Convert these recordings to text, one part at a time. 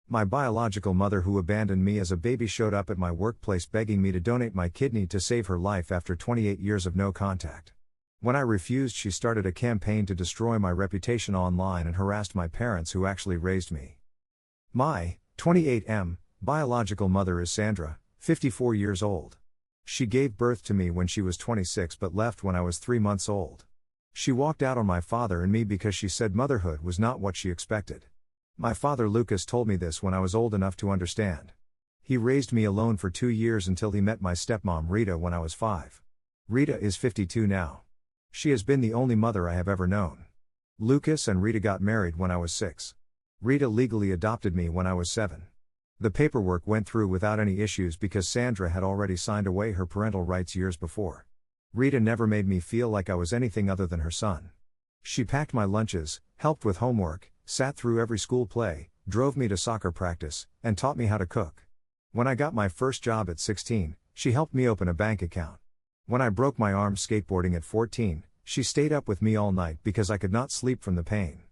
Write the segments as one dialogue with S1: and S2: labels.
S1: My biological mother who abandoned me as a baby showed up at my workplace begging me to donate my kidney to save her life after 28 years of no contact. When I refused, she started a campaign to destroy my reputation online and harassed my parents who actually raised me. My 28M biological mother is Sandra, 54 years old. She gave birth to me when she was 26 but left when I was 3 months old. She walked out on my father and me because she said motherhood was not what she expected. My father Lucas told me this when I was old enough to understand. He raised me alone for 2 years until he met my stepmom Rita when I was 5. Rita is 52 now. She has been the only mother I have ever known. Lucas and Rita got married when I was 6. Rita legally adopted me when I was 7. The paperwork went through without any issues because Sandra had already signed away her parental rights years before. Rita never made me feel like I was anything other than her son. She packed my lunches, helped with homework, sat through every school play, drove me to soccer practice, and taught me how to cook. When I got my first job at 16, she helped me open a bank account. When I broke my arm skateboarding at 14, she stayed up with me all night because I could not sleep from the pain.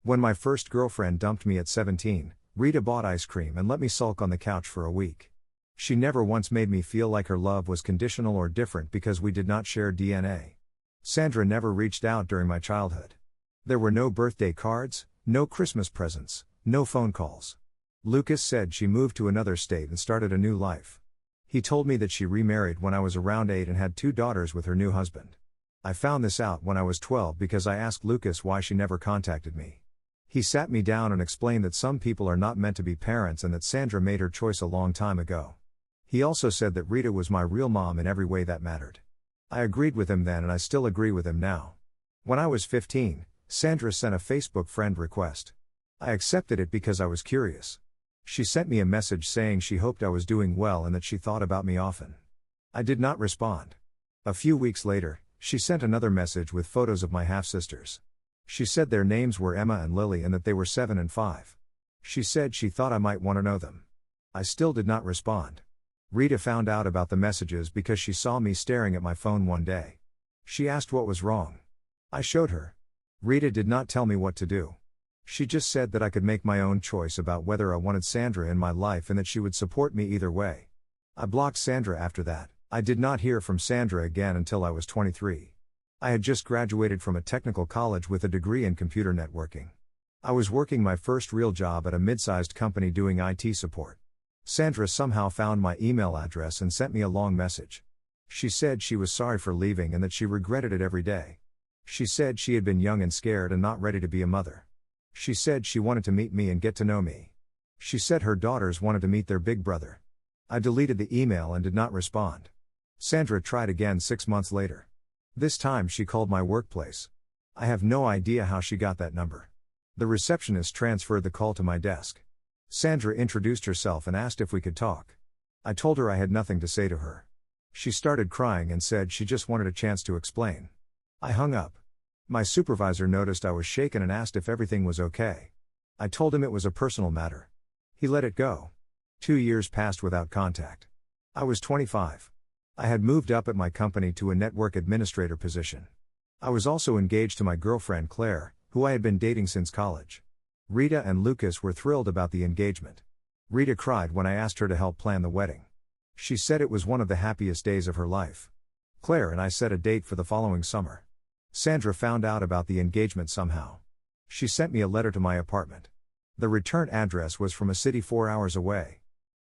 S1: When my first girlfriend dumped me at 17, Rita bought ice cream and let me sulk on the couch for a week. She never once made me feel like her love was conditional or different because we did not share DNA. Sandra never reached out during my childhood. There were no birthday cards, no Christmas presents, no phone calls. Lucas said she moved to another state and started a new life. He told me that she remarried when I was around 8 and had 2 daughters with her new husband. I found this out when I was 12 because I asked Lucas why she never contacted me. He sat me down and explained that some people are not meant to be parents and that Sandra made her choice a long time ago. He also said that Rita was my real mom in every way that mattered. I agreed with him then and I still agree with him now. When I was 15, Sandra sent a Facebook friend request. I accepted it because I was curious. She sent me a message saying she hoped I was doing well and that she thought about me often. I did not respond. A few weeks later, she sent another message with photos of my half-sisters. She said their names were Emma and Lily and that they were 7 and 5. She said she thought I might want to know them. I still did not respond. Rita found out about the messages because she saw me staring at my phone one day. She asked what was wrong. I showed her. Rita did not tell me what to do. She just said that I could make my own choice about whether I wanted Sandra in my life and that she would support me either way. I blocked Sandra after that. I did not hear from Sandra again until I was 23. I had just graduated from a technical college with a degree in computer networking. I was working my first real job at a mid-sized company doing IT support. Sandra somehow found my email address and sent me a long message. She said she was sorry for leaving and that she regretted it every day. She said she had been young and scared and not ready to be a mother. She said she wanted to meet me and get to know me. She said her daughters wanted to meet their big brother. I deleted the email and did not respond. Sandra tried again 6 months later. This time she called my workplace. I have no idea how she got that number. The receptionist transferred the call to my desk. Sandra introduced herself and asked if we could talk. I told her I had nothing to say to her. She started crying and said she just wanted a chance to explain. I hung up. My supervisor noticed I was shaken and asked if everything was okay. I told him it was a personal matter. He let it go. 2 years passed without contact. I was 25. I had moved up at my company to a network administrator position. I was also engaged to my girlfriend Claire, who I had been dating since college. Rita and Lucas were thrilled about the engagement. Rita cried when I asked her to help plan the wedding. She said it was one of the happiest days of her life. Claire and I set a date for the following summer. Sandra found out about the engagement somehow. She sent me a letter to my apartment. The return address was from a city 4 hours away.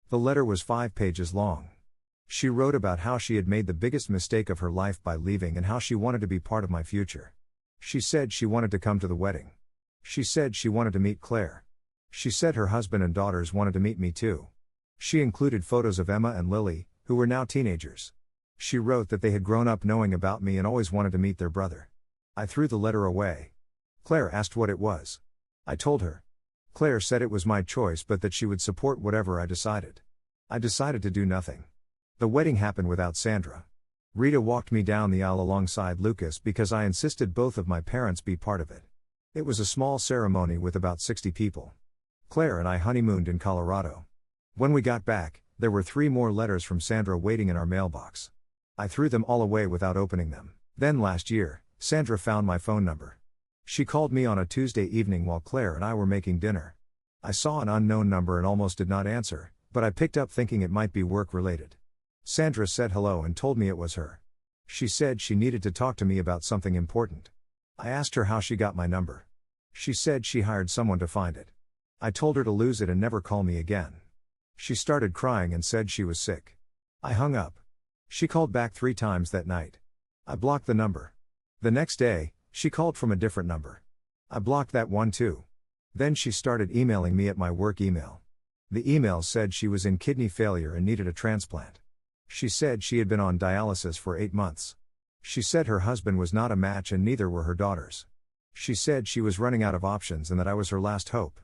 S1: The letter was 5 pages long. She wrote about how she had made the biggest mistake of her life by leaving and how she wanted to be part of my future. She said she wanted to come to the wedding. She said she wanted to meet Claire. She said her husband and daughters wanted to meet me too. She included photos of Emma and Lily, who were now teenagers. She wrote that they had grown up knowing about me and always wanted to meet their brother. I threw the letter away. Claire asked what it was. I told her. Claire said it was my choice but that she would support whatever I decided. I decided to do nothing. The wedding happened without Sandra. Rita walked me down the aisle alongside Lucas because I insisted both of my parents be part of it. It was a small ceremony with about 60 people. Claire and I honeymooned in Colorado. When we got back, there were 3 more letters from Sandra waiting in our mailbox. I threw them all away without opening them. Then last year, Sandra found my phone number. She called me on a Tuesday evening while Claire and I were making dinner. I saw an unknown number and almost did not answer, but I picked up thinking it might be work-related. Sandra said hello and told me it was her. She said she needed to talk to me about something important. I asked her how she got my number. She said she hired someone to find it. I told her to lose it and never call me again. She started crying and said she was sick. I hung up. She called back 3 times that night. I blocked the number. The next day, she called from a different number. I blocked that one too. Then she started emailing me at my work email. The email said she was in kidney failure and needed a transplant. She said she had been on dialysis for 8 months. She said her husband was not a match and neither were her daughters. She said she was running out of options and that I was her last hope.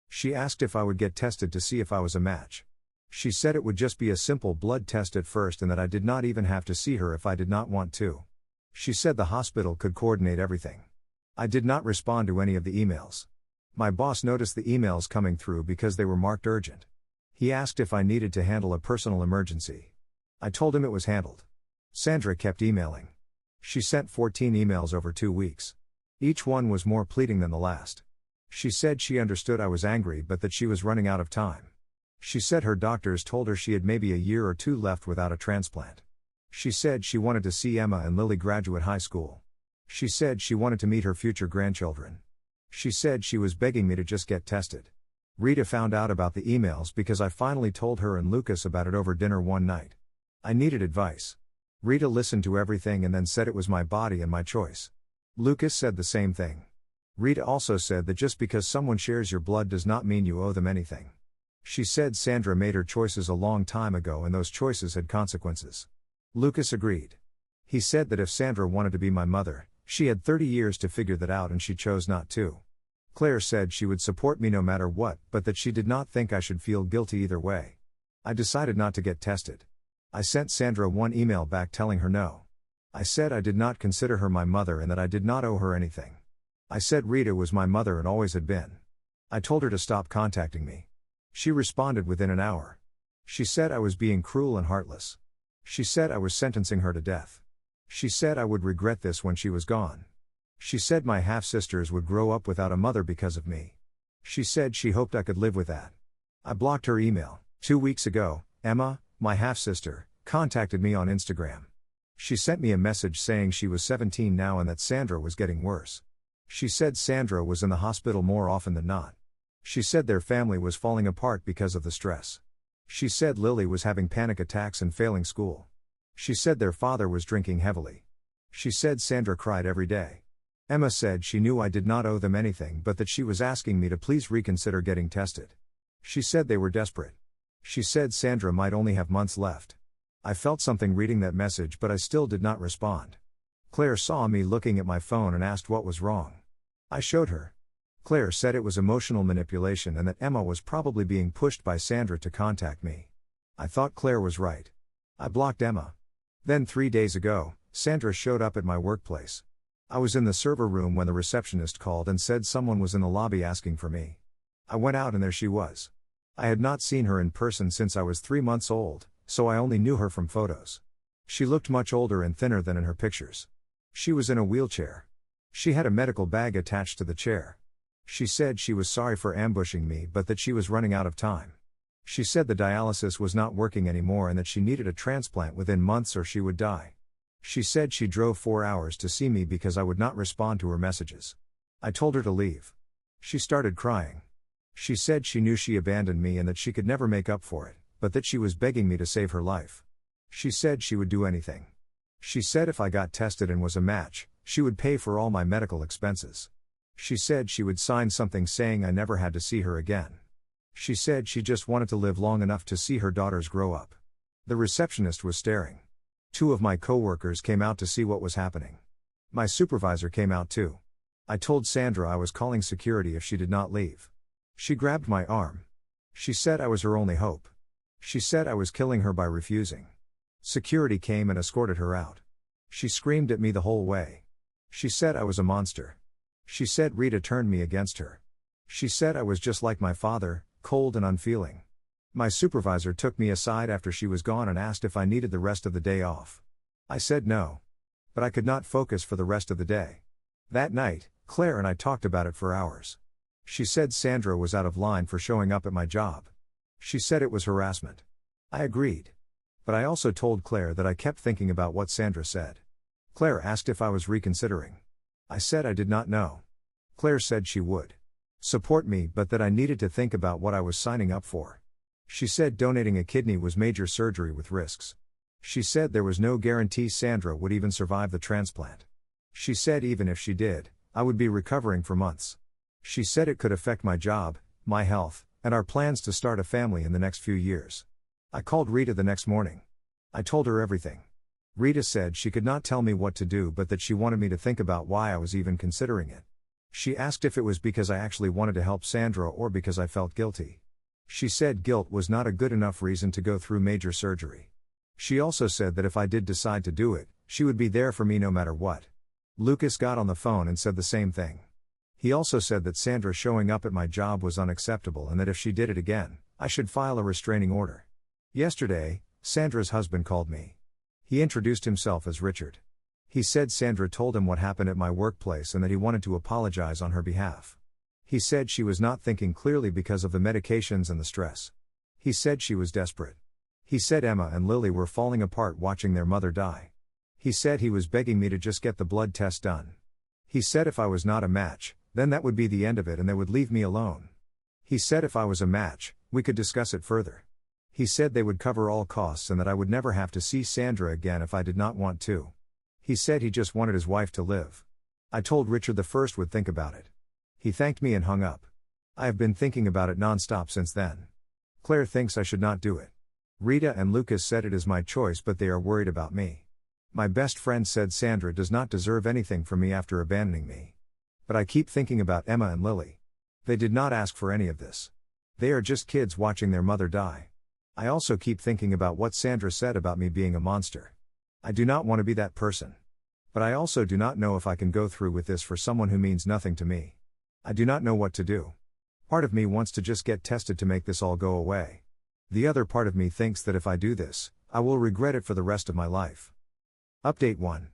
S1: She asked if I would get tested to see if I was a match. She said it would just be a simple blood test at first and that I did not even have to see her if I did not want to. She said the hospital could coordinate everything. I did not respond to any of the emails. My boss noticed the emails coming through because they were marked urgent. He asked if I needed to handle a personal emergency. I told him it was handled. Sandra kept emailing. She sent 14 emails over 2 weeks. Each one was more pleading than the last. She said she understood I was angry but that she was running out of time. She said her doctors told her she had maybe a year or 2 left without a transplant. She said she wanted to see Emma and Lily graduate high school. She said she wanted to meet her future grandchildren. She said she was begging me to just get tested. Rita found out about the emails because I finally told her and Lucas about it over dinner one night. I needed advice. Rita listened to everything and then said it was my body and my choice. Lucas said the same thing. Rita also said that just because someone shares your blood does not mean you owe them anything. She said Sandra made her choices a long time ago and those choices had consequences. Lucas agreed. He said that if Sandra wanted to be my mother, she had 30 years to figure that out and she chose not to. Claire said she would support me no matter what, but that she did not think I should feel guilty either way. I decided not to get tested. I sent Sandra one email back telling her no. I said I did not consider her my mother and that I did not owe her anything. I said Rita was my mother and always had been. I told her to stop contacting me. She responded within an hour. She said I was being cruel and heartless. She said I was sentencing her to death. She said I would regret this when she was gone. She said my half-sisters would grow up without a mother because of me. She said she hoped I could live with that. I blocked her email. 2 weeks ago, Emma, my half-sister, contacted me on Instagram. She sent me a message saying she was 17 now and that Sandra was getting worse. She said Sandra was in the hospital more often than not. She said their family was falling apart because of the stress. She said Lily was having panic attacks and failing school. She said their father was drinking heavily. She said Sandra cried every day. Emma said she knew I did not owe them anything but that she was asking me to please reconsider getting tested. She said they were desperate. She said Sandra might only have months left. I felt something reading that message but I still did not respond. Claire saw me looking at my phone and asked what was wrong. I showed her. Claire said it was emotional manipulation and that Emma was probably being pushed by Sandra to contact me. I thought Claire was right. I blocked Emma. Then 3 days ago, Sandra showed up at my workplace. I was in the server room when the receptionist called and said someone was in the lobby asking for me. I went out and there she was. I had not seen her in person since I was 3 months old, so I only knew her from photos. She looked much older and thinner than in her pictures. She was in a wheelchair. She had a medical bag attached to the chair. She said she was sorry for ambushing me but that she was running out of time. She said the dialysis was not working anymore and that she needed a transplant within months or she would die. She said she drove 4 hours to see me because I would not respond to her messages. I told her to leave. She started crying. She said she knew she abandoned me and that she could never make up for it, but that she was begging me to save her life. She said she would do anything. She said if I got tested and was a match, she would pay for all my medical expenses. She said she would sign something saying I never had to see her again. She said she just wanted to live long enough to see her daughters grow up. The receptionist was staring. 2 of my coworkers came out to see what was happening. My supervisor came out too. I told Sandra I was calling security if she did not leave. She grabbed my arm. She said I was her only hope. She said I was killing her by refusing. Security came and escorted her out. She screamed at me the whole way. She said I was a monster. She said Rita turned me against her. She said I was just like my father, cold and unfeeling. My supervisor took me aside after she was gone and asked if I needed the rest of the day off. I said no. But I could not focus for the rest of the day. That night, Claire and I talked about it for hours. She said Sandra was out of line for showing up at my job. She said it was harassment. I agreed. But I also told Claire that I kept thinking about what Sandra said. Claire asked if I was reconsidering. I said I did not know. Claire said she would support me but that I needed to think about what I was signing up for. She said donating a kidney was major surgery with risks. She said there was no guarantee Sandra would even survive the transplant. She said even if she did, I would be recovering for months. She said it could affect my job, my health, and our plans to start a family in the next few years. I called Rita the next morning. I told her everything. Rita said she could not tell me what to do but that she wanted me to think about why I was even considering it. She asked if it was because I actually wanted to help Sandra or because I felt guilty. She said guilt was not a good enough reason to go through major surgery. She also said that if I did decide to do it, she would be there for me no matter what. Lucas got on the phone and said the same thing. He also said that Sandra showing up at my job was unacceptable and that if she did it again, I should file a restraining order. Yesterday, Sandra's husband called me. He introduced himself as Richard. He said Sandra told him what happened at my workplace and that he wanted to apologize on her behalf. He said she was not thinking clearly because of the medications and the stress. He said she was desperate. He said Emma and Lily were falling apart watching their mother die. He said he was begging me to just get the blood test done. He said if I was not a match, then that would be the end of it and they would leave me alone. He said if I was a match, we could discuss it further. He said they would cover all costs and that I would never have to see Sandra again if I did not want to. He said he just wanted his wife to live. I told Richard the first would think about it. He thanked me and hung up. I have been thinking about it non-stop since then. Claire thinks I should not do it. Rita and Lucas said it is my choice but they are worried about me. My best friend said Sandra does not deserve anything from me after abandoning me. But I keep thinking about Emma and Lily. They did not ask for any of this. They are just kids watching their mother die. I also keep thinking about what Sandra said about me being a monster. I do not want to be that person. But I also do not know if I can go through with this for someone who means nothing to me. I do not know what to do. Part of me wants to just get tested to make this all go away. The other part of me thinks that if I do this, I will regret it for the rest of my life. Update 1.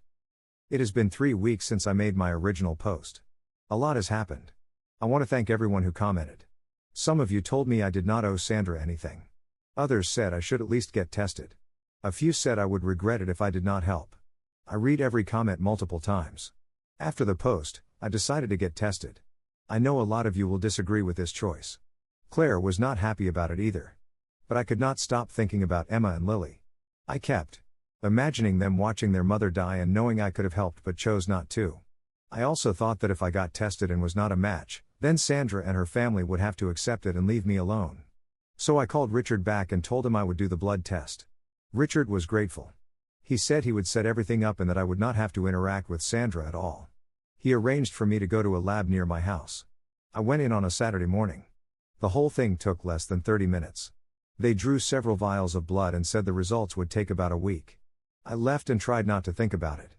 S1: It has been 3 weeks since I made my original post. A lot has happened. I want to thank everyone who commented. Some of you told me I did not owe Sandra anything. Others said I should at least get tested. A few said I would regret it if I did not help. I read every comment multiple times. After the post, I decided to get tested. I know a lot of you will disagree with this choice. Claire was not happy about it either. But I could not stop thinking about Emma and Lily. I kept imagining them watching their mother die and knowing I could have helped but chose not to. I also thought that if I got tested and was not a match, then Sandra and her family would have to accept it and leave me alone. So I called Richard back and told him I would do the blood test. Richard was grateful. He said he would set everything up and that I would not have to interact with Sandra at all. He arranged for me to go to a lab near my house. I went in on a Saturday morning. The whole thing took less than 30 minutes. They drew several vials of blood and said the results would take about a week. I left and tried not to think about it.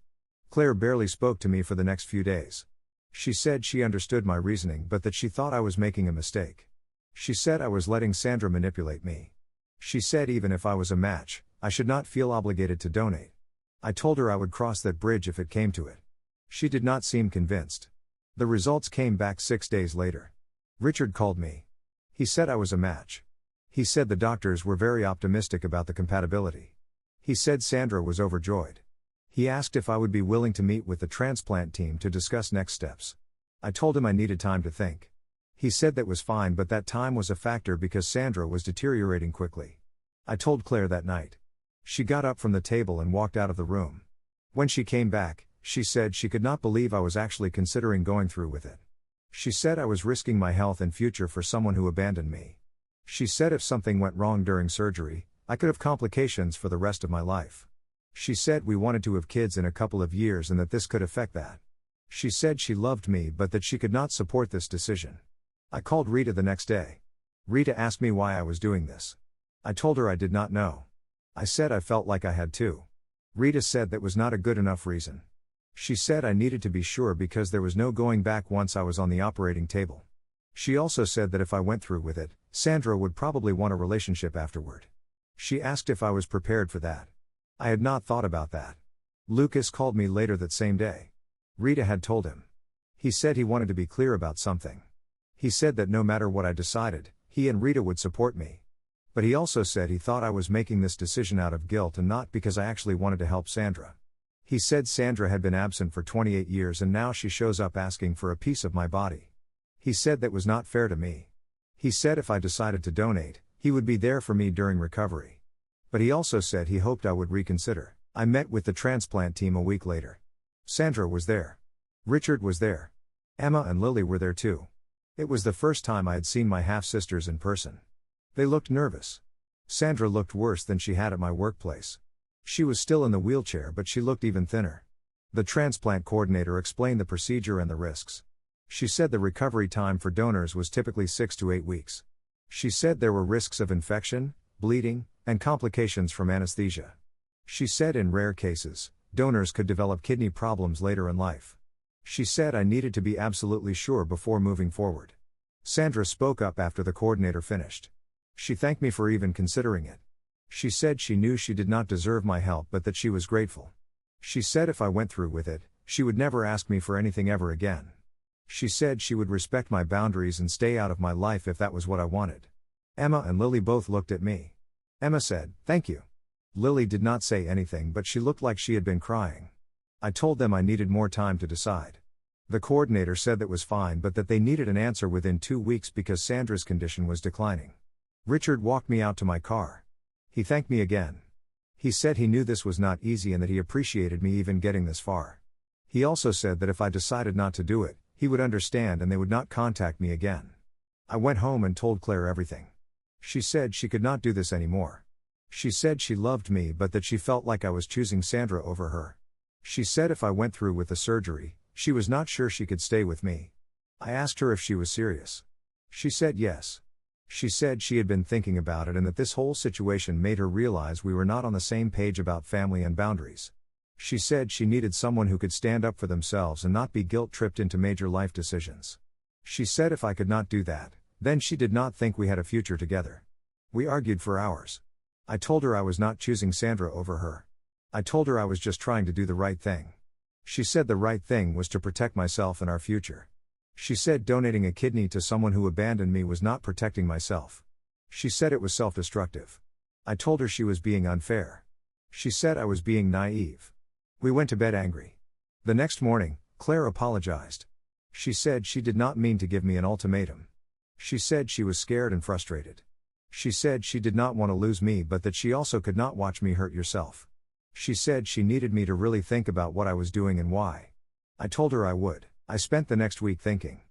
S1: Claire barely spoke to me for the next few days. She said she understood my reasoning but that she thought I was making a mistake. She said I was letting Sandra manipulate me. She said even if I was a match, I should not feel obligated to donate. I told her I would cross that bridge if it came to it. She did not seem convinced. The results came back 6 days later. Richard called me. He said I was a match. He said the doctors were very optimistic about the compatibility. He said Sandra was overjoyed. He asked if I would be willing to meet with the transplant team to discuss next steps. I told him I needed time to think. He said that was fine but that time was a factor because Sandra was deteriorating quickly. I told Claire that night. She got up from the table and walked out of the room. When she came back, she said she could not believe I was actually considering going through with it. She said I was risking my health and future for someone who abandoned me. She said if something went wrong during surgery, I could have complications for the rest of my life. She said we wanted to have kids in a couple of years and that this could affect that. She said she loved me but that she could not support this decision. I called Rita the next day. Rita asked me why I was doing this. I told her I did not know. I said I felt like I had to. Rita said that was not a good enough reason. She said I needed to be sure because there was no going back once I was on the operating table. She also said that if I went through with it, Sandra would probably want a relationship afterward. She asked if I was prepared for that. I had not thought about that. Lucas called me later that same day. Rita had told him. He said he wanted to be clear about something. He said that no matter what I decided, he and Rita would support me. But he also said he thought I was making this decision out of guilt and not because I actually wanted to help Sandra. He said Sandra had been absent for 28 years and now she shows up asking for a piece of my body. He said that was not fair to me. He said if I decided to donate, he would be there for me during recovery. But he also said he hoped I would reconsider. I met with the transplant team a week later. Sandra was there. Richard was there. Emma and Lily were there too. It was the first time I had seen my half-sisters in person. They looked nervous. Sandra looked worse than she had at my workplace. She was still in the wheelchair but she looked even thinner. The transplant coordinator explained the procedure and the risks. She said the recovery time for donors was typically 6 to 8 weeks. She said there were risks of infection, bleeding, and complications from anesthesia. She said in rare cases, donors could develop kidney problems later in life. She said I needed to be absolutely sure before moving forward. Sandra spoke up after the coordinator finished. She thanked me for even considering it. She said she knew she did not deserve my help but that she was grateful. She said if I went through with it, she would never ask me for anything ever again. She said she would respect my boundaries and stay out of my life if that was what I wanted. Emma and Lily both looked at me. Emma said, "Thank you." Lily did not say anything but she looked like she had been crying. I told them I needed more time to decide. The coordinator said that was fine but that they needed an answer within 2 weeks because Sandra's condition was declining. Richard walked me out to my car. He thanked me again. He said he knew this was not easy and that he appreciated me even getting this far. He also said that if I decided not to do it, he would understand and they would not contact me again. I went home and told Claire everything. She said she could not do this anymore. She said she loved me but that she felt like I was choosing Sandra over her. She said if I went through with the surgery, she was not sure she could stay with me. I asked her if she was serious. She said yes. She said she had been thinking about it and that this whole situation made her realize we were not on the same page about family and boundaries. She said she needed someone who could stand up for themselves and not be guilt-tripped into major life decisions. She said if I could not do that, then she did not think we had a future together. We argued for hours. I told her I was not choosing Sandra over her. I told her I was just trying to do the right thing. She said the right thing was to protect myself and our future. She said donating a kidney to someone who abandoned me was not protecting myself. She said it was self-destructive. I told her she was being unfair. She said I was being naive. We went to bed angry. The next morning, Claire apologized. She said she did not mean to give me an ultimatum. She said she was scared and frustrated. She said she did not want to lose me but that she also could not watch me hurt yourself. She said she needed me to really think about what I was doing and why. I told her I would. I spent the next week thinking.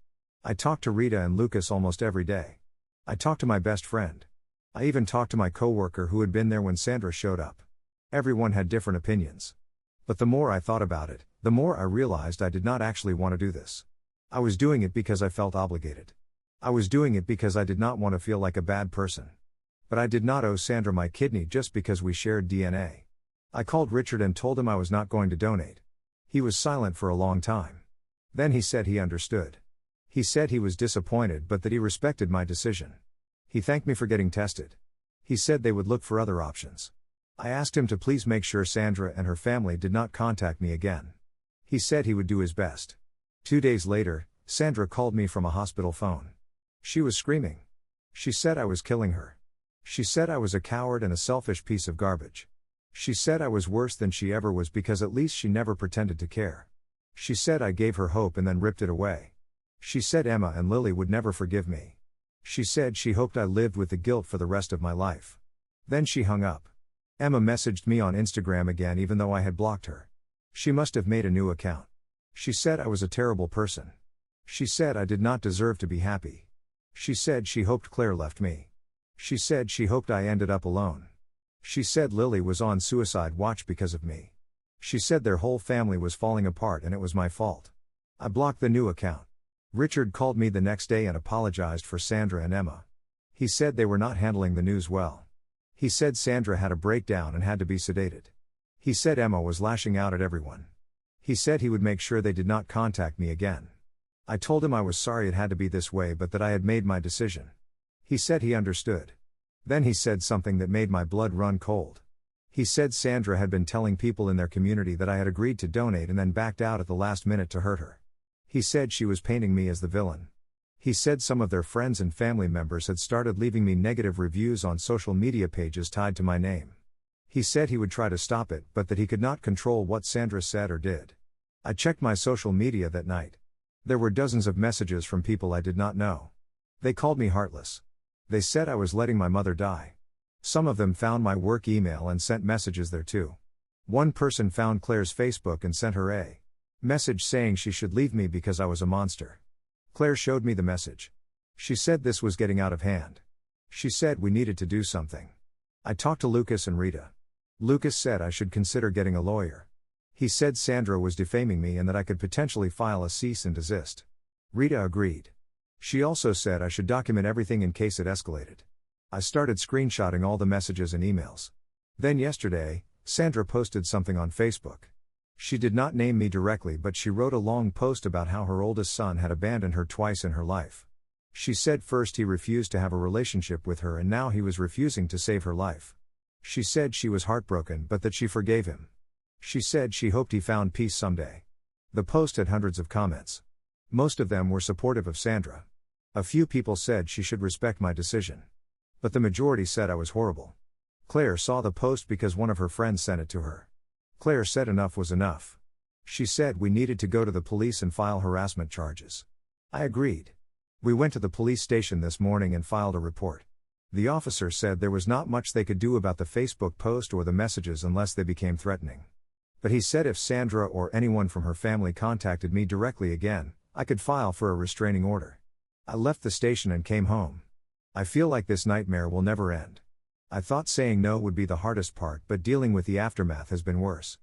S1: I talked to Rita and Lucas almost every day. I talked to my best friend. I even talked to my coworker who had been there when Sandra showed up. Everyone had different opinions. But the more I thought about it, the more I realized I did not actually want to do this. I was doing it because I felt obligated. I was doing it because I did not want to feel like a bad person. But I did not owe Sandra my kidney just because we shared DNA. I called Richard and told him I was not going to donate. He was silent for a long time. Then he said he understood. He said he was disappointed but that he respected my decision. He thanked me for getting tested. He said they would look for other options. I asked him to please make sure Sandra and her family did not contact me again. He said he would do his best. 2 days later, Sandra called me from a hospital phone. She was screaming. She said I was killing her. She said I was a coward and a selfish piece of garbage. She said I was worse than she ever was because at least she never pretended to care. She said I gave her hope and then ripped it away. She said Emma and Lily would never forgive me. She said she hoped I lived with the guilt for the rest of my life. Then she hung up. Emma messaged me on Instagram again even though I had blocked her. She must have made a new account. She said I was a terrible person. She said I did not deserve to be happy. She said she hoped Claire left me. She said she hoped I ended up alone. She said Lily was on suicide watch because of me. She said their whole family was falling apart and it was my fault. I blocked the new account. Richard called me the next day and apologized for Sandra and Emma. He said they were not handling the news well. He said Sandra had a breakdown and had to be sedated. He said Emma was lashing out at everyone. He said he would make sure they did not contact me again. I told him I was sorry it had to be this way but that I had made my decision. He said he understood. Then he said something that made my blood run cold. He said Sandra had been telling people in their community that I had agreed to donate and then backed out at the last minute to hurt her. He said she was painting me as the villain. He said some of their friends and family members had started leaving me negative reviews on social media pages tied to my name. He said he would try to stop it, but that he could not control what Sandra said or did. I checked my social media that night. There were dozens of messages from people I did not know. They called me heartless. They said I was letting my mother die. Some of them found my work email and sent messages there too. One person found Claire's Facebook and sent her a message saying she should leave me because I was a monster. Claire showed me the message. She said this was getting out of hand. She said we needed to do something. I talked to Lucas and Rita. Lucas said I should consider getting a lawyer. He said Sandra was defaming me and that I could potentially file a cease and desist. Rita agreed. She also said I should document everything in case it escalated. I started screenshotting all the messages and emails. Then yesterday, Sandra posted something on Facebook. She did not name me directly, but she wrote a long post about how her oldest son had abandoned her twice in her life. She said first he refused to have a relationship with her and now he was refusing to save her life. She said she was heartbroken but that she forgave him. She said she hoped he found peace someday. The post had hundreds of comments. Most of them were supportive of Sandra. A few people said she should respect my decision. But the majority said I was horrible. Claire saw the post because one of her friends sent it to her. Claire said enough was enough. She said we needed to go to the police and file harassment charges. I agreed. We went to the police station this morning and filed a report. The officer said there was not much they could do about the Facebook post or the messages unless they became threatening. But he said if Sandra or anyone from her family contacted me directly again, I could file for a restraining order. I left the station and came home. I feel like this nightmare will never end. I thought saying no would be the hardest part, but dealing with the aftermath has been worse.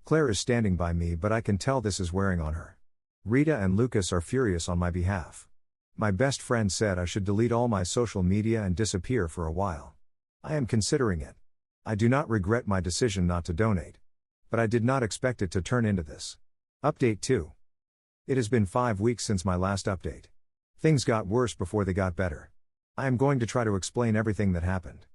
S1: Claire is standing by me, but I can tell this is wearing on her. Rita and Lucas are furious on my behalf. My best friend said I should delete all my social media and disappear for a while. I am considering it. I do not regret my decision not to donate. But I did not expect it to turn into this. Update 2. It has been 5 weeks since my last update. Things got worse before they got better. I am going to try to explain everything that happened.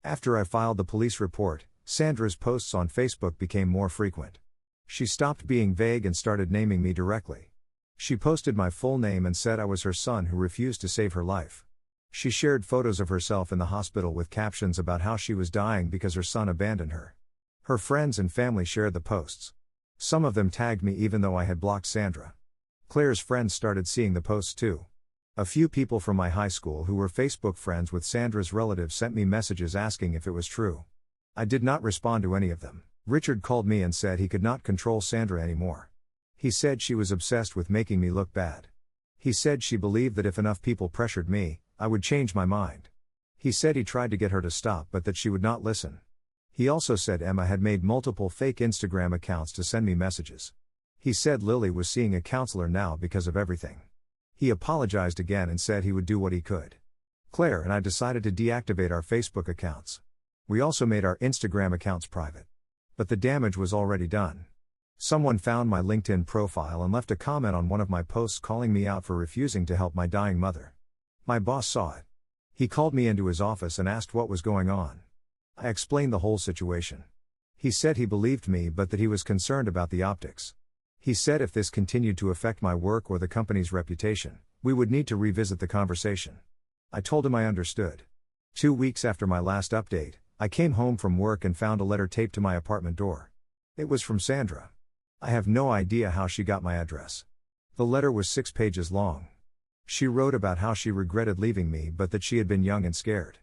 S1: After I filed the police report, Sandra's posts on Facebook became more frequent. She stopped being vague and started naming me directly. She posted my full name and said I was her son who refused to save her life. She shared photos of herself in the hospital with captions about how she was dying because her son abandoned her. Her friends and family shared the posts. Some of them tagged me even though I had blocked Sandra. Claire's friends started seeing the posts too. A few people from my high school who were Facebook friends with Sandra's relatives sent me messages asking if it was true. I did not respond to any of them. Richard called me and said he could not control Sandra anymore. He said she was obsessed with making me look bad. He said she believed that if enough people pressured me, I would change my mind. He said he tried to get her to stop but that she would not listen. He also said Emma had made multiple fake Instagram accounts to send me messages. He said Lily was seeing a counselor now because of everything. He apologized again and said he would do what he could. Claire and I decided to deactivate our Facebook accounts. We also made our Instagram accounts private. But the damage was already done. Someone found my LinkedIn profile and left a comment on one of my posts calling me out for refusing to help my dying mother. My boss saw it. He called me into his office and asked what was going on. I explained the whole situation. He said he believed me but that he was concerned about the optics. He said if this continued to affect my work or the company's reputation, we would need to revisit the conversation. I told him I understood. 2 weeks after my last update, I came home from work and found a letter taped to my apartment door. It was from Sandra. I have no idea how she got my address. The letter was 6 pages long. She wrote about how she regretted leaving me but that she had been young and scared.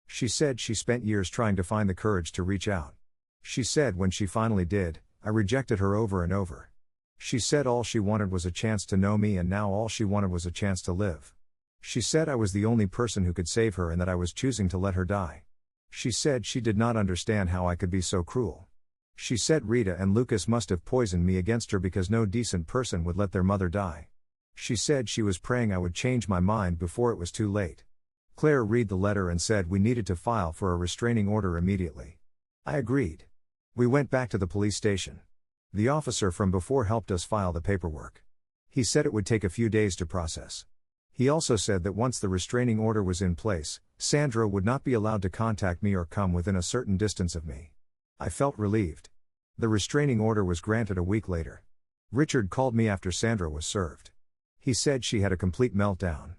S1: She said she spent years trying to find the courage to reach out. She said when she finally did, I rejected her over and over. She said all she wanted was a chance to know me and now all she wanted was a chance to live. She said I was the only person who could save her and that I was choosing to let her die. She said she did not understand how I could be so cruel. She said Rita and Lucas must have poisoned me against her because no decent person would let their mother die. She said she was praying I would change my mind before it was too late. Claire read the letter and said we needed to file for a restraining order immediately. I agreed. We went back to the police station. The officer from before helped us file the paperwork. He said it would take a few days to process. He also said that once the restraining order was in place, Sandra would not be allowed to contact me or come within a certain distance of me. I felt relieved. The restraining order was granted a week later. Richard called me after Sandra was served. He said she had a complete meltdown.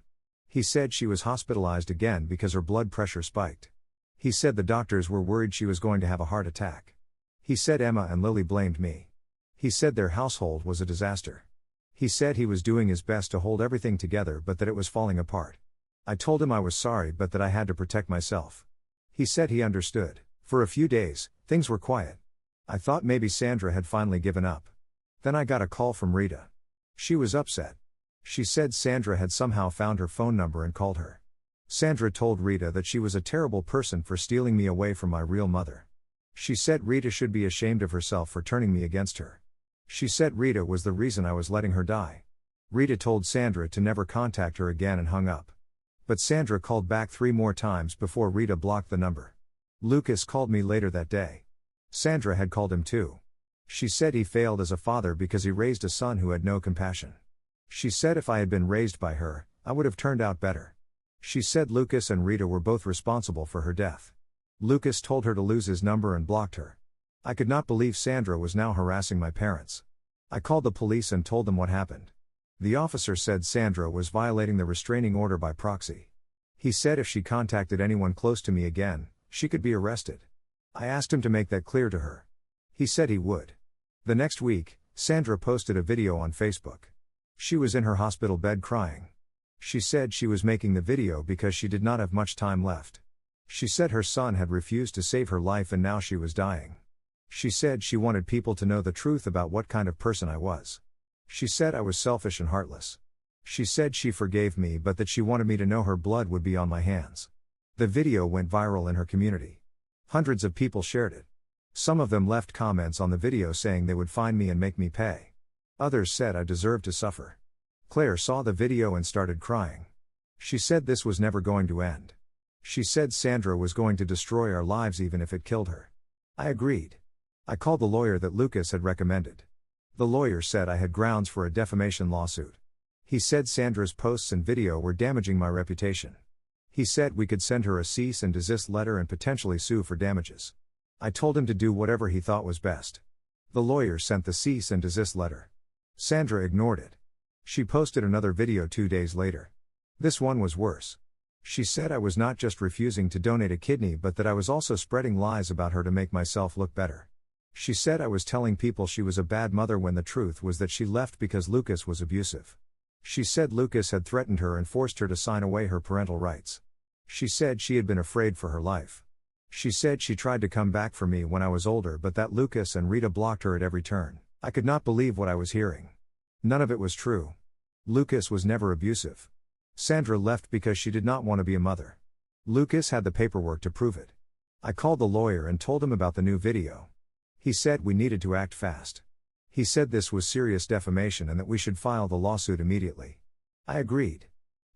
S1: He said she was hospitalized again because her blood pressure spiked. He said the doctors were worried she was going to have a heart attack. He said Emma and Lily blamed me. He said their household was a disaster. He said he was doing his best to hold everything together but that it was falling apart. I told him I was sorry but that I had to protect myself. He said he understood. For a few days, things were quiet. I thought maybe Sandra had finally given up. Then I got a call from Rita. She was upset. She said Sandra had somehow found her phone number and called her. Sandra told Rita that she was a terrible person for stealing me away from my real mother. She said Rita should be ashamed of herself for turning me against her. She said Rita was the reason I was letting her die. Rita told Sandra to never contact her again and hung up. But Sandra called back 3 more times before Rita blocked the number. Lucas called me later that day. Sandra had called him too. She said he failed as a father because he raised a son who had no compassion. She said if I had been raised by her, I would have turned out better. She said Lucas and Rita were both responsible for her death. Lucas told her to lose his number and blocked her. I could not believe Sandra was now harassing my parents. I called the police and told them what happened. The officer said Sandra was violating the restraining order by proxy. He said if she contacted anyone close to me again, she could be arrested. I asked him to make that clear to her. He said he would. The next week, Sandra posted a video on Facebook. She was in her hospital bed crying. She said she was making the video because she did not have much time left. She said her son had refused to save her life and now she was dying. She said she wanted people to know the truth about what kind of person I was. She said I was selfish and heartless. She said she forgave me but that she wanted me to know her blood would be on my hands. The video went viral in her community. Hundreds of people shared it. Some of them left comments on the video saying they would find me and make me pay. Others said I deserved to suffer. Claire saw the video and started crying. She said this was never going to end. She said Sandra was going to destroy our lives even if it killed her. I agreed. I called the lawyer that Lucas had recommended. The lawyer said I had grounds for a defamation lawsuit. He said Sandra's posts and video were damaging my reputation. He said we could send her a cease and desist letter and potentially sue for damages. I told him to do whatever he thought was best. The lawyer sent the cease and desist letter. Sandra ignored it. She posted another video 2 days later. This one was worse. She said I was not just refusing to donate a kidney but that I was also spreading lies about her to make myself look better. She said I was telling people she was a bad mother when the truth was that she left because Lucas was abusive. She said Lucas had threatened her and forced her to sign away her parental rights. She said she had been afraid for her life. She said she tried to come back for me when I was older but that Lucas and Rita blocked her at every turn. I could not believe what I was hearing. None of it was true. Lucas was never abusive. Sandra left because she did not want to be a mother. Lucas had the paperwork to prove it. I called the lawyer and told him about the new video. He said we needed to act fast. He said this was serious defamation and that we should file the lawsuit immediately. I agreed.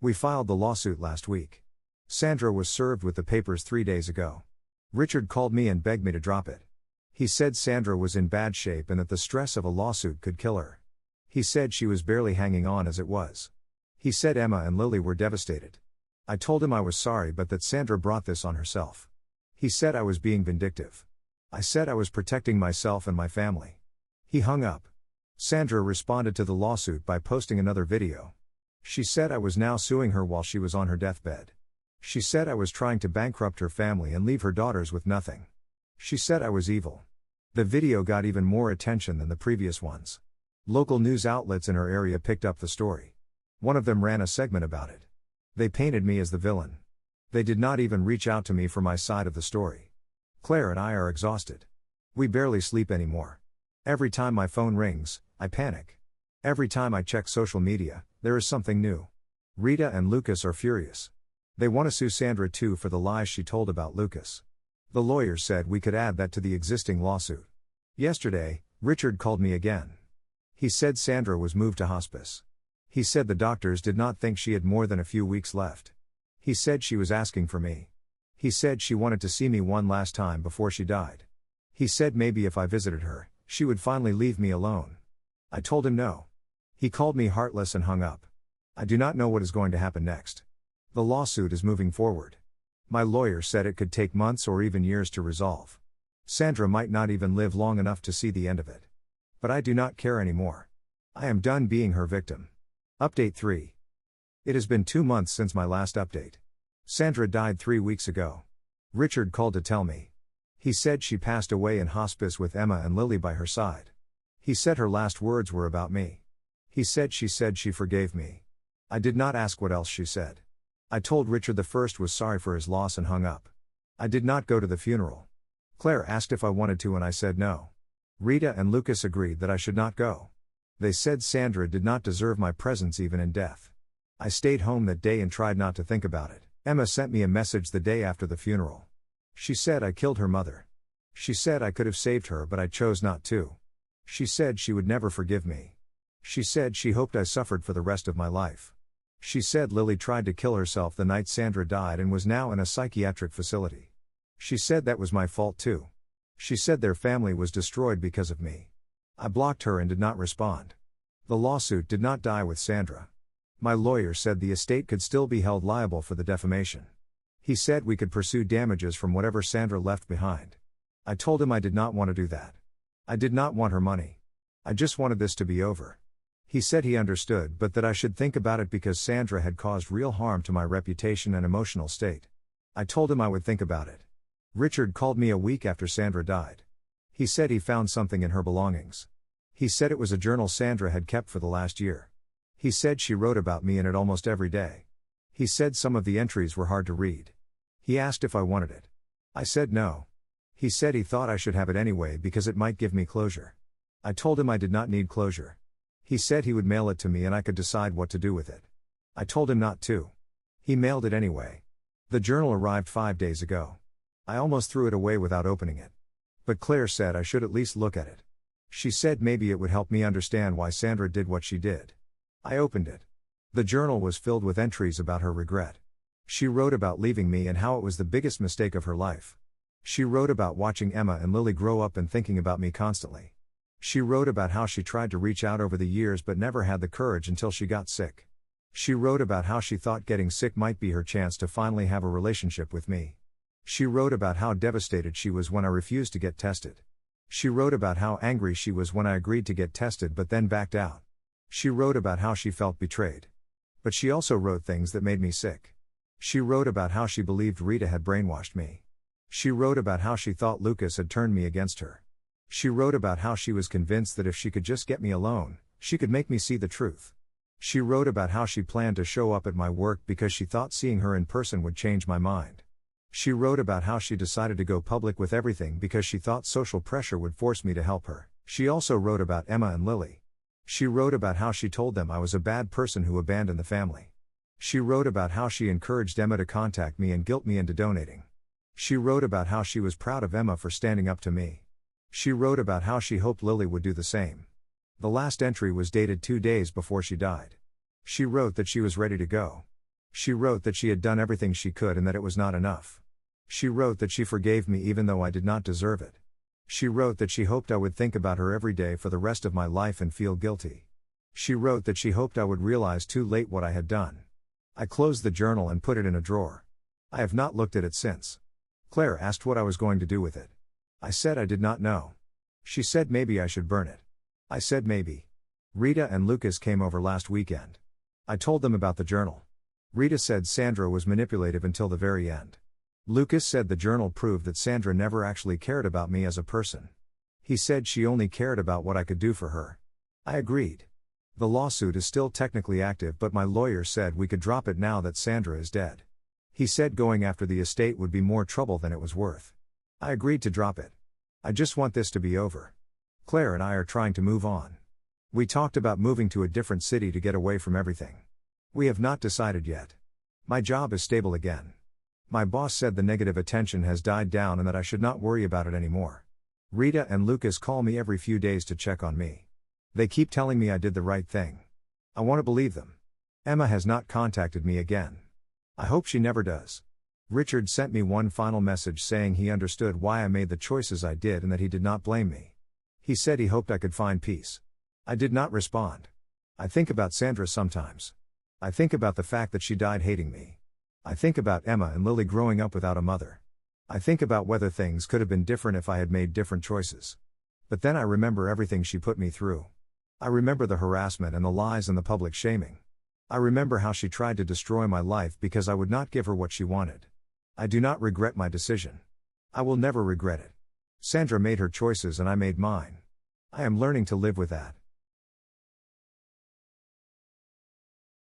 S1: We filed the lawsuit last week. Sandra was served with the papers 3 days ago. Richard called me and begged me to drop it. He said Sandra was in bad shape and that the stress of a lawsuit could kill her. He said she was barely hanging on as it was. He said Emma and Lily were devastated. I told him I was sorry but that Sandra brought this on herself. He said I was being vindictive. I said I was protecting myself and my family. He hung up. Sandra responded to the lawsuit by posting another video. She said I was now suing her while she was on her deathbed. She said I was trying to bankrupt her family and leave her daughters with nothing. She said I was evil. The video got even more attention than the previous ones. Local news outlets in her area picked up the story. One of them ran a segment about it. They painted me as the villain. They did not even reach out to me for my side of the story. Claire and I are exhausted. We barely sleep anymore. Every time my phone rings, I panic. Every time I check social media, there is something new. Rita and Lucas are furious. They want to sue Sandra too for the lies she told about Lucas. The lawyer said we could add that to the existing lawsuit. Yesterday, Richard called me again. He said Sandra was moved to hospice. He said the doctors did not think she had more than a few weeks left. He said she was asking for me. He said she wanted to see me one last time before she died. He said maybe if I visited her, she would finally leave me alone. I told him no. He called me heartless and hung up. I do not know what is going to happen next. The lawsuit is moving forward. My lawyer said it could take months or even years to resolve. Sandra might not even live long enough to see the end of it. But I do not care anymore. I am done being her victim. Update 3. It has been 2 months since my last update. Sandra died 3 weeks ago. Richard called to tell me. He said she passed away in hospice with Emma and Lily by her side. He said her last words were about me. He said she forgave me. I did not ask what else she said. I told Richard the first was sorry for his loss and hung up. I did not go to the funeral. Claire asked if I wanted to and I said no. Rita and Lucas agreed that I should not go. They said Sandra did not deserve my presence even in death. I stayed home that day and tried not to think about it. Emma sent me a message the day after the funeral. She said I killed her mother. She said I could have saved her but I chose not to. She said she would never forgive me. She said she hoped I suffered for the rest of my life. She said Lily tried to kill herself the night Sandra died and was now in a psychiatric facility. She said that was my fault too. She said their family was destroyed because of me. I blocked her and did not respond. The lawsuit did not die with Sandra. My lawyer said the estate could still be held liable for the defamation. He said we could pursue damages from whatever Sandra left behind. I told him I did not want to do that. I did not want her money. I just wanted this to be over. He said he understood but that I should think about it because Sandra had caused real harm to my reputation and emotional state. I told him I would think about it. Richard called me a week after Sandra died. He said he found something in her belongings. He said it was a journal Sandra had kept for the last year. He said she wrote about me in it almost every day. He said some of the entries were hard to read. He asked if I wanted it. I said no. He said he thought I should have it anyway because it might give me closure. I told him I did not need closure. He said he would mail it to me and I could decide what to do with it. I told him not to. He mailed it anyway. The journal arrived 5 days ago. I almost threw it away without opening it. But Claire said I should at least look at it. She said maybe it would help me understand why Sandra did what she did. I opened it. The journal was filled with entries about her regret. She wrote about leaving me and how it was the biggest mistake of her life. She wrote about watching Emma and Lily grow up and thinking about me constantly. She wrote about how she tried to reach out over the years but never had the courage until she got sick. She wrote about how she thought getting sick might be her chance to finally have a relationship with me. She wrote about how devastated she was when I refused to get tested. She wrote about how angry she was when I agreed to get tested but then backed out. She wrote about how she felt betrayed. But she also wrote things that made me sick. She wrote about how she believed Rita had brainwashed me. She wrote about how she thought Lucas had turned me against her. She wrote about how she was convinced that if she could just get me alone, she could make me see the truth. She wrote about how she planned to show up at my work because she thought seeing her in person would change my mind. She wrote about how she decided to go public with everything because she thought social pressure would force me to help her. She also wrote about Emma and Lily. She wrote about how she told them I was a bad person who abandoned the family. She wrote about how she encouraged Emma to contact me and guilt me into donating. She wrote about how she was proud of Emma for standing up to me. She wrote about how she hoped Lily would do the same. The last entry was dated 2 days before she died. She wrote that she was ready to go. She wrote that she had done everything she could and that it was not enough. She wrote that she forgave me even though I did not deserve it. She wrote that she hoped I would think about her every day for the rest of my life and feel guilty. She wrote that she hoped I would realize too late what I had done. I closed the journal and put it in a drawer. I have not looked at it since. Claire asked what I was going to do with it. I said I did not know. She said maybe I should burn it. I said maybe. Rita and Lucas came over last weekend. I told them about the journal. Rita said Sandra was manipulative until the very end. Lucas said the journal proved that Sandra never actually cared about me as a person. He said she only cared about what I could do for her. I agreed. The lawsuit is still technically active but my lawyer said we could drop it now that Sandra is dead. He said going after the estate would be more trouble than it was worth. I agreed to drop it. I just want this to be over. Claire and I are trying to move on. We talked about moving to a different city to get away from everything. We have not decided yet. My job is stable again. My boss said the negative attention has died down and that I should not worry about it anymore. Rita and Lucas call me every few days to check on me. They keep telling me I did the right thing. I want to believe them. Emma has not contacted me again. I hope she never does. Richard sent me one final message saying he understood why I made the choices I did and that he did not blame me. He said he hoped I could find peace. I did not respond. I think about Sandra sometimes. I think about the fact that she died hating me. I think about Emma and Lily growing up without a mother. I think about whether things could have been different if I had made different choices. But then I remember everything she put me through. I remember the harassment and the lies and the public shaming. I remember how she tried to destroy my life because I would not give her what she wanted. I do not regret my decision. I will never regret it. Sandra made her choices and I made mine. I am learning to live with that.